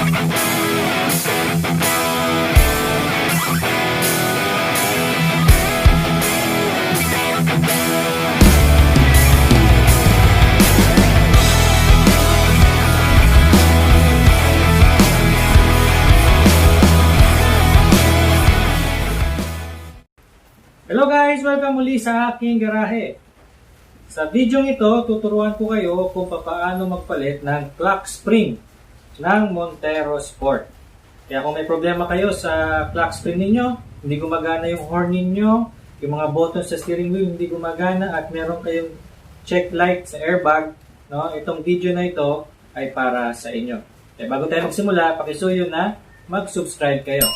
Hello guys! Welcome muli sa aking garahe. Sa video ito, tuturuan ko kayo kung paano magpalit ng clock spring ng Montero Sport. Kaya kung may problema kayo sa clock spring ninyo, hindi gumagana yung horn ninyo, yung mga buttons sa steering wheel hindi gumagana, at meron kayong check light sa airbag, no? Itong video na ito ay para sa inyo. Kaya bago tayo magsimula, pakisuyo na mag-subscribe kayo.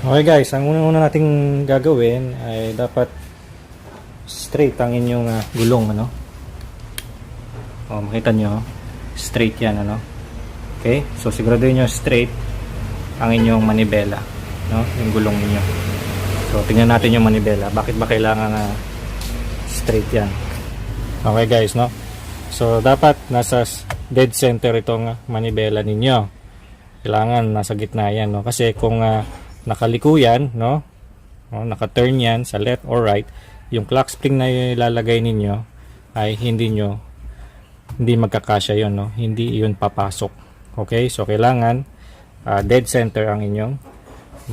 Okay guys, ang una nating gagawin ay dapat straight ang inyong gulong, ano? Oh, makita nyo, straight yan, ano? Okay, so siguraduhin nyo straight ang inyong manibela, no? Yung gulong niyo. So tingnan natin yung manibela. Bakit ba kailangan straight yan? Okay guys, no? So dapat nasa dead center itong manibela ninyo. Kailangan nasa gitna yan, no? Kasi kung nakaliko yan, no? Naka-turn yan sa left or right, yung clock spring na ilalagay ninyo ay hindi magkakasya yon, no? Hindi yun papasok. Okay? So kailangan dead center ang inyong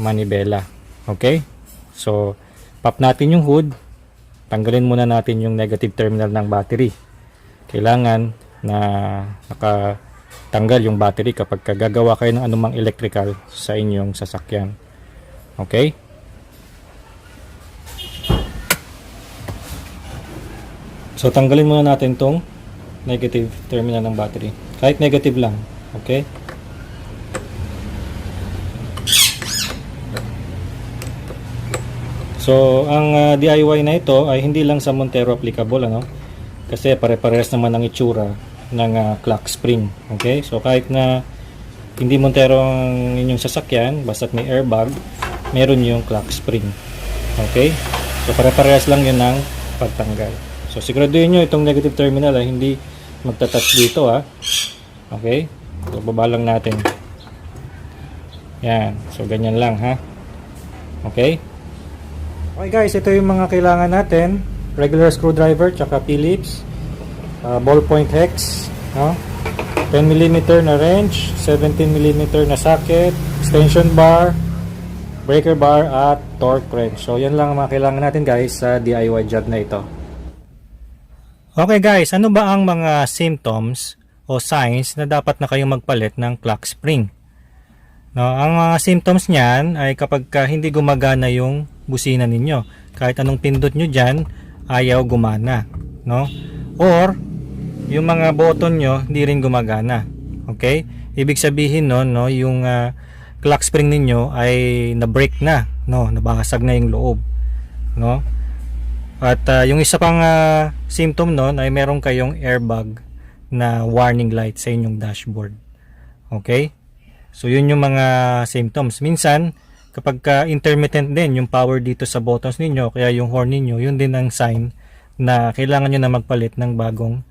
manibela. Okay? So pop natin yung hood. Tanggalin muna natin yung negative terminal ng battery. Kailangan na nakatanggal yung battery kapag gagawa kayo ng anumang electrical sa inyong sasakyan. Okay? So tanggalin muna natin tong negative terminal ng battery. Kahit negative lang. Okay? So ang DIY na ito ay hindi lang sa Montero applicable, ano? Kasi pare-parehas naman ang itsura ng clock spring. Okay? So kahit na hindi Montero ang inyong sasakyan, basta't may airbag, meron yung clock spring. Okay? So pare-parehas lang yun ng pagtanggal. So siguraduhin nyo itong negative terminal ay hindi magta-touch dito, ha. Okay? So baba lang natin. Yan. So ganyan lang, ha. Okay? Okay guys, ito yung mga kailangan natin. Regular screwdriver, tsaka Phillips, ballpoint hex, no? 10mm na wrench, 17mm na socket, extension bar, breaker bar, at torque wrench. So yan lang ang mga kailangan natin guys sa DIY job na ito. Okay guys, ano ba ang mga symptoms o signs na dapat na kayong magpalit ng clock spring? No, ang mga symptoms niyan ay kapag hindi gumagana yung busina ninyo. Kahit anong pindot nyo dyan, ayaw gumana. No? Or yung mga button nyo hindi rin gumagana. Okay? Ibig sabihin no, yung clock spring ninyo ay na-break na, no, nabasag na yung loob, no? At yung isa pang symptom noon ay meron kayong airbag na warning light sa inyong dashboard. Okay? So yun yung mga symptoms. Minsan kapag intermittent din yung power dito sa buttons ninyo, kaya yung horn ninyo, yun din ang sign na kailangan nyo na magpalit ng bagong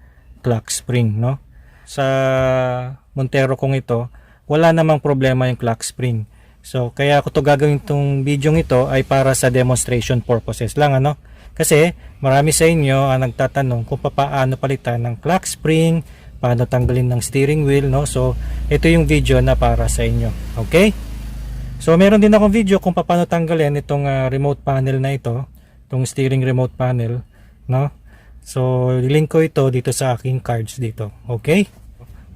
clock spring, no? Sa Montero kong ito, wala namang problema yung clock spring. So kaya ako to gagawin itong video ito ay para sa demonstration purposes lang, ano? Kasi marami sa inyo ang nagtatanong kung paano palitan ng clock spring, paano tanggalin ng steering wheel, no? So ito yung video na para sa inyo. Okay? So meron din akong video kung paano tanggalin itong remote panel na ito, itong steering remote panel, no? So link ko ito dito sa aking cards dito. Okay?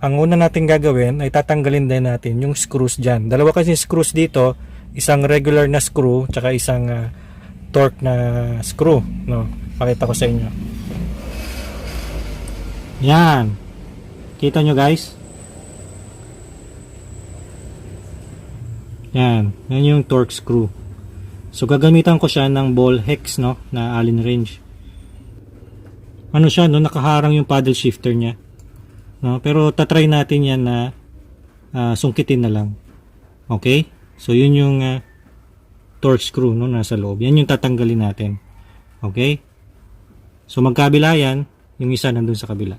Ang una natin gagawin ay tatanggalin din natin yung screws dyan. Dalawa kasi screws dito, isang regular na screw tsaka isang torque na screw, no? Pakita ko sa inyo. Yan. Kita nyo guys? Yan. Yan yung torque screw. So gagamitan ko siya ng ball hex, no, na Allen wrench. Ano siya, no, nakaharang yung paddle shifter niya. No, pero tatry natin yan na sungkitin na lang. Okay? So yun yung torque screw, no, nasa loob. Yan yung tatanggalin natin. Okay? So magkabila yan, yung isa nandun sa kabila.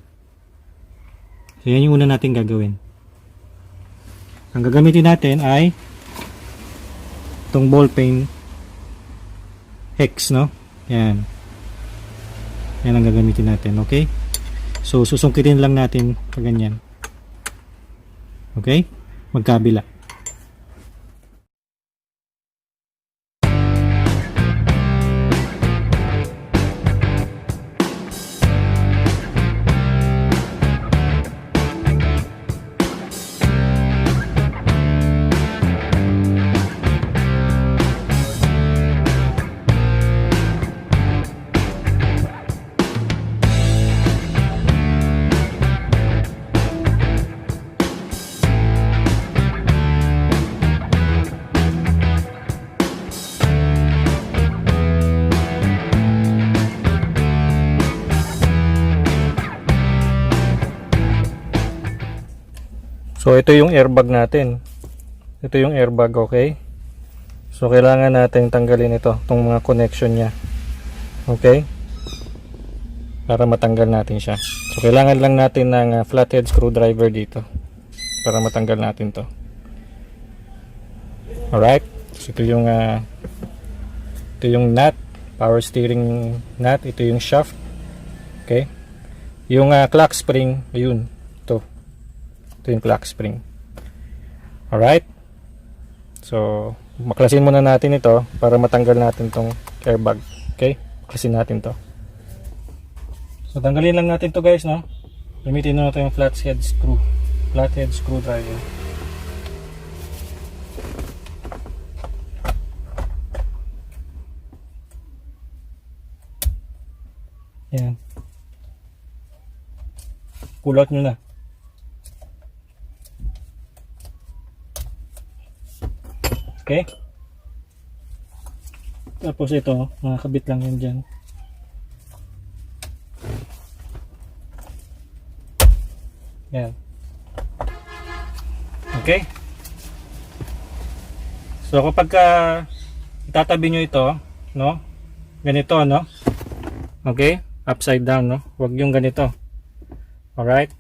So yan yung una natin gagawin. Ang gagamitin natin ay itong ball pen hex, no? Yan. Yan ang gagamitin natin, okay? So, susungkitin lang natin pag ganyan. Okay? Magkabila. So ito yung airbag natin. Ito yung airbag, okay? So kailangan natin tanggalin ito, itong mga connection niya. Okay? Para matanggal natin siya. So kailangan lang natin ng flathead screwdriver dito para matanggal natin to. Alright? So ito yung nut, power steering nut. Ito yung shaft. Okay? Yung clock spring, ayun. Ito yung clock spring. Alright. So, maklasin muna natin ito para matanggal natin tong airbag. Okay? Maklasin natin to. So, tanggalin lang natin to guys, no? Gamitin na natin yung flathead screwdriver. Yan. Pull out nyo na. Okay? Tapos ito, makakabit lang yun dyan. Yan. Okay? So kapag itatabi nyo ito, no? Ganito, no? Okay? Upside down, no? Huwag yung ganito. Alright?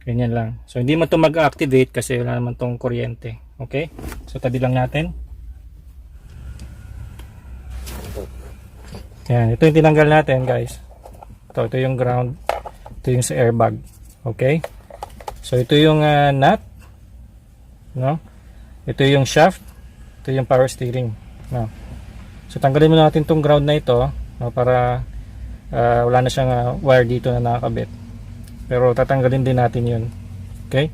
Ganyan lang. So hindi man ito mag-activate kasi wala naman itong kuryente. Okay? So tabi lang natin. Yan, ito yung tinanggal natin guys. Ito yung ground. Ito yung sa airbag. Okay? So ito yung nut. No? Ito yung shaft. Ito yung power steering. No? So tanggalin muna natin itong ground na ito, no, para wala na siyang wire dito na nakakabit. Pero tatanggalin din natin yun. Okay?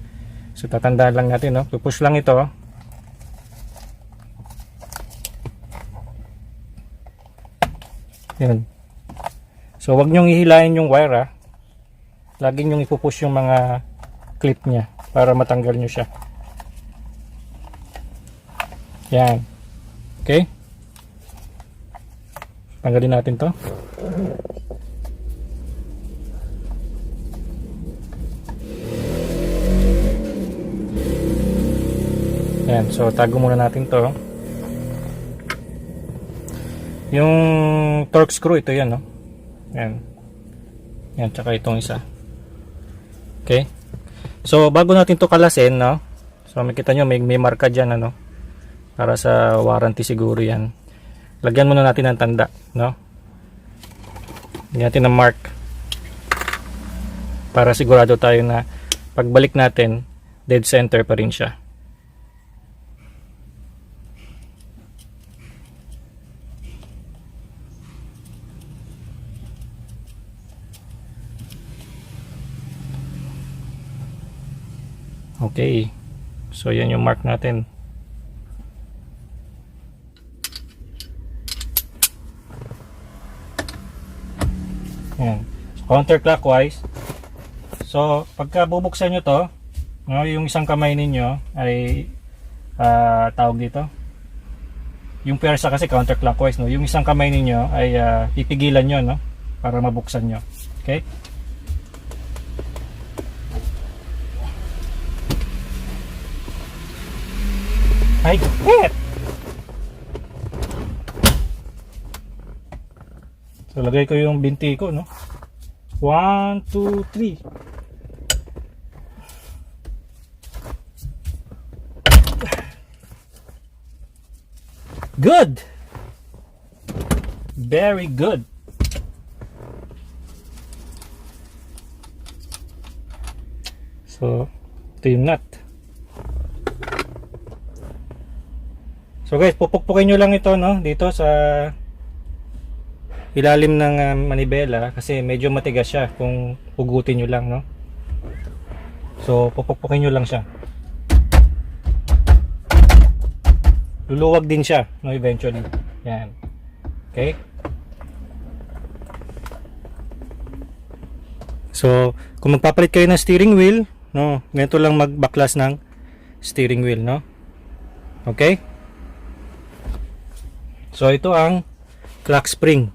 So tatandaan lang natin, no? Pupush lang ito. Yan. So wag nyong ihilahin yung wire, ha. Lagi nyong ipupush yung mga clip niya para matanggal nyo siya. Yan. Okay? Tanggalin natin to. Yan, so tago muna natin to. Yung torque screw, ito yan, no? Yan. Yan, tsaka itong isa. Okay? So, bago natin to kalasin, no? So, makita nyo, may marka dyan, ano? Para sa warranty siguro yan. Lagyan muna natin ng tanda, no? Lagyan natin ng mark. Para sigurado tayo na pagbalik natin, dead center pa rin siya. Okay, so yan yung mark natin. Yan. So, counterclockwise. So pagka bubuksan nyo to, no, yung isang kamay ninyo ay tawag dito, yung pwersa kasi counterclockwise, no? Yung isang kamay ninyo ay pipigilan nyo, no, para mabuksan nyo. Okay? Ay, hit! So, lagay ko yung binti ko, no? 1, 2, 3. Good! Very good! So, ito yung nut. So guys, pupukpukin nyo lang ito, no? Dito sa ilalim ng manibela kasi medyo matigas siya kung hugutin nyo lang, no? So, pupukpukin nyo lang siya. Luluwag din siya, no? Eventually. Yan. Okay? So, kung magpapalit kayo ng steering wheel, no? Ganito lang magbaklas ng steering wheel, no? Okay? So ito ang clock spring.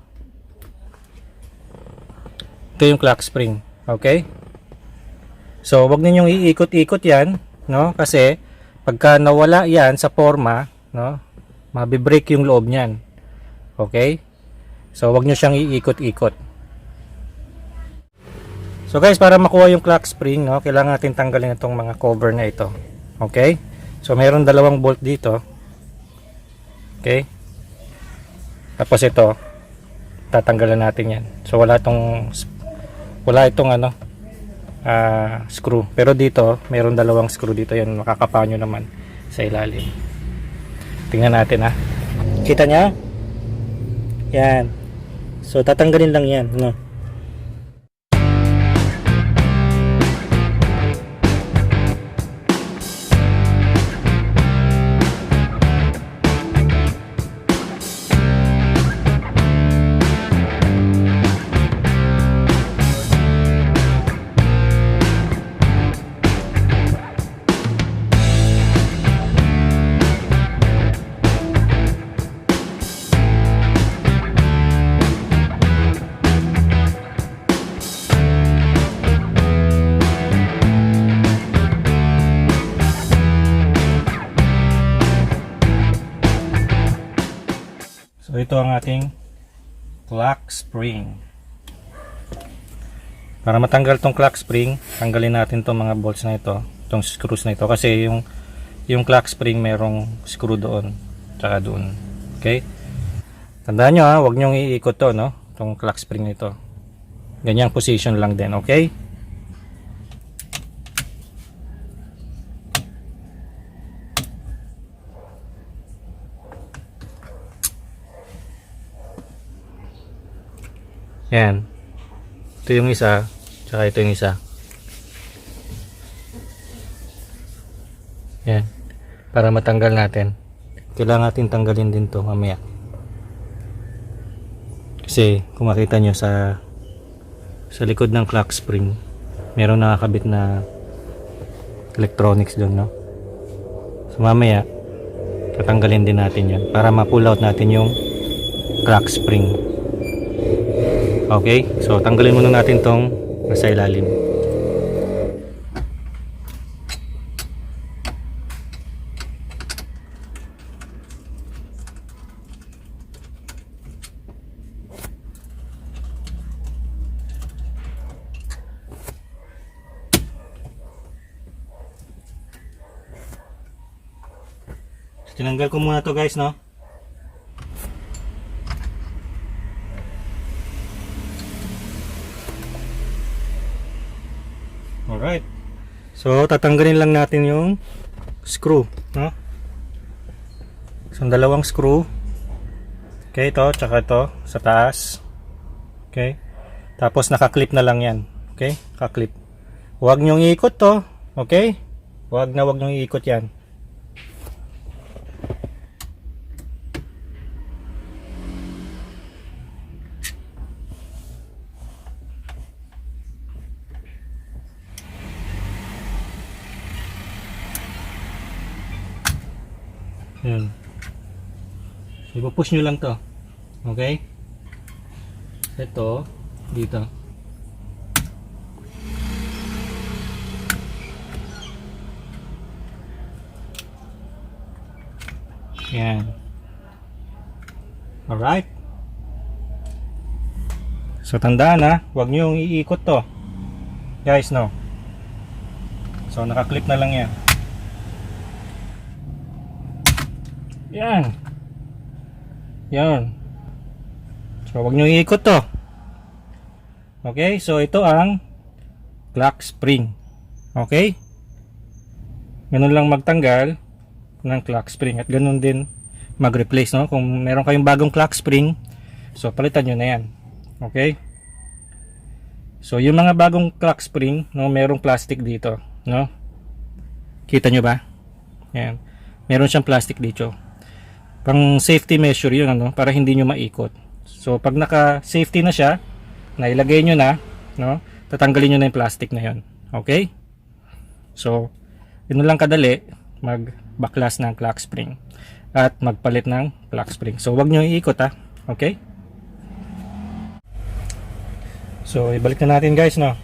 Ito yung clock spring. Okay? So wag ninyong iikot-ikot 'yan, no? Kasi pagka nawala 'yan sa forma, no? Mabi-break yung loob niyan. Okay? So wag niyo siyang iikot-ikot. So guys, para makuha yung clock spring, no, kailangan natin tanggalin itong mga cover na ito. Okay? So mayroon dalawang bolt dito. Okay? Tapos ito, tatanggalan natin yan. So wala itong ano, screw. Pero dito, mayroon dalawang screw dito. Yan, makakapa nyo naman sa ilalim. Tingnan natin ha. Kita nya? Yan. So tatanggalin lang yan, no? So ito ang ating clock spring. Para matanggal tong clock spring, tanggalin natin tong mga bolts na ito, tong screws na ito kasi yung clock spring merong screw doon, tsaka doon. Okay? Tandaan nyo ha, huwag nyo iikot to, no? Tong clock spring nito. Ganyang position lang din, okay? Yan. Ito yung isa, tsaka ito yung isa. Yan. Para matanggal natin. Kailangan natin tanggalin din to mamaya. Kasi kung makita nyo sa likod ng clock spring, meron nakakabit na electronics doon, no? So mamaya, tatanggalin din natin yan para ma-pull out natin yung clock spring. Okay, so tanggalin muna natin tong nasa ilalim. Tinanggal ko muna to guys, no? Alright. So, tatanggalin lang natin yung screw, no? So, dalawang screw. Okay, ito, tsaka ito, sa taas. Okay. Tapos, nakaklip na lang yan. Okay, nakaklip. Huwag nyong iikot to. Okay? Huwag nyong iikot yan. Yun. So, ipupush nyo lang to. Okay? Ito, dito. Yan. Alright. So, tandaan ha. Huwag nyo yung iikot to. Guys, no. So, nakaklip na lang yan. Yan. Yan. So, wag nyo iikot to. Okay, so ito ang clock spring. Okay? Ganun lang magtanggal ng clock spring at ganun din mag-replace, no? Kung meron kayong bagong clock spring, so palitan nyo na yan. Okay? So, yung mga bagong clock spring, no, merong plastic dito, no? Kita nyo ba? Yan. Meron siyang plastic dito. Pang safety measure yun, ano, para hindi nyo maikot. So, pag naka-safety na siya, nailagay nyo na, no, tatanggalin nyo na yung plastic na yun. Okay? So, yun lang kadali, mag-backlash ng clock spring at magpalit ng clock spring. So, wag nyo iikot, ha. Okay? So, ibalik na natin, guys, no.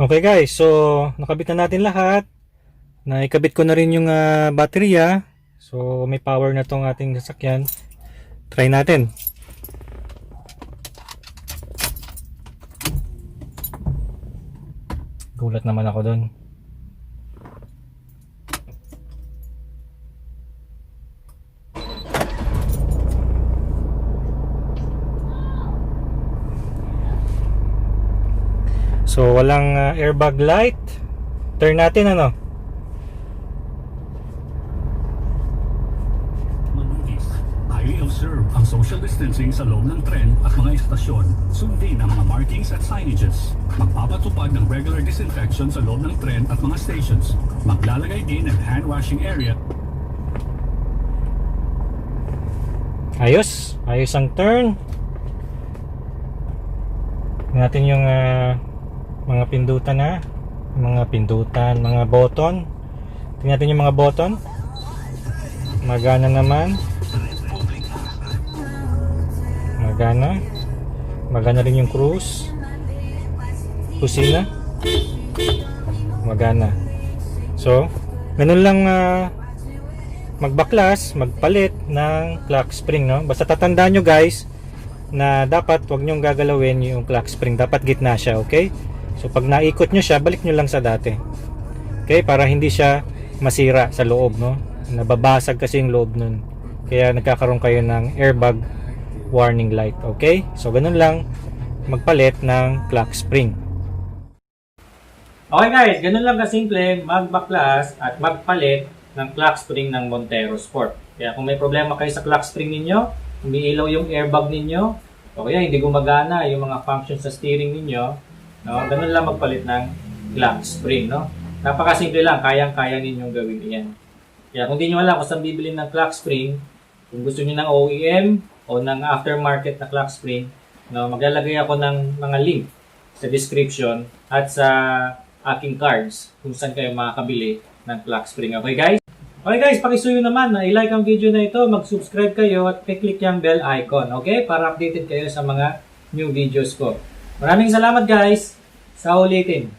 Okay guys, so nakabit na natin lahat. Naikabit ko na rin yung baterya. So may power na tong ating sasakyan. Try natin. Gulat naman ako doon. So walang airbag light. Turn natin ano. Manutis, highly observe ang social distancing sa loob ng tren at mga istasyon. Sundin ang mga markings at signages. Magpapatupad ng regular disinfection sa loob ng tren at mga stations. Maglalagay din ng hand washing area. Ayos. Ayos ang turn. Tingnan natin yung mga pindutan na. Mga button. Tingnan natin yung mga button. Magana naman. Magana rin yung cruise. Kusina. Magana. So, ganun lang magbaklas, magpalit ng clock spring, no? Basta tatandaan nyo guys na dapat wag nyong gagalawin yung clock spring. Dapat gitna siya, okay? So pag naikot nyo siya, balik nyo lang sa dati. Okay, para hindi siya masira sa loob, no? Nababasag kasi yung loob nun. Kaya nagkakaroon kayo ng airbag warning light. Okay? So ganun lang magpalit ng clock spring. Okay guys, ganun lang kasimple magbaklas at magpalit ng clock spring ng Montero Sport. Kaya kung may problema kayo sa clock spring ninyo, umiilaw yung airbag ninyo, o kaya hindi gumagana yung mga functions sa steering ninyo, no? Ganun lang magpalit ng clock spring, no? Napakasimple lang, kayang-kaya ninyong gawin yan. Kaya kung di nyo alam kung saan bibili ng clock spring, kung gusto niyo ng OEM o ng aftermarket na clock spring, no, maglalagay ako ng mga link sa description at sa aking cards kung saan kayo makakabili ng clock spring. Okay guys? Okay guys, pakisuyo naman na i-like ang video na ito, mag-subscribe kayo at i-click yung bell icon, okay? Para updated kayo sa mga new videos ko. Maraming salamat guys! Sa ulitin!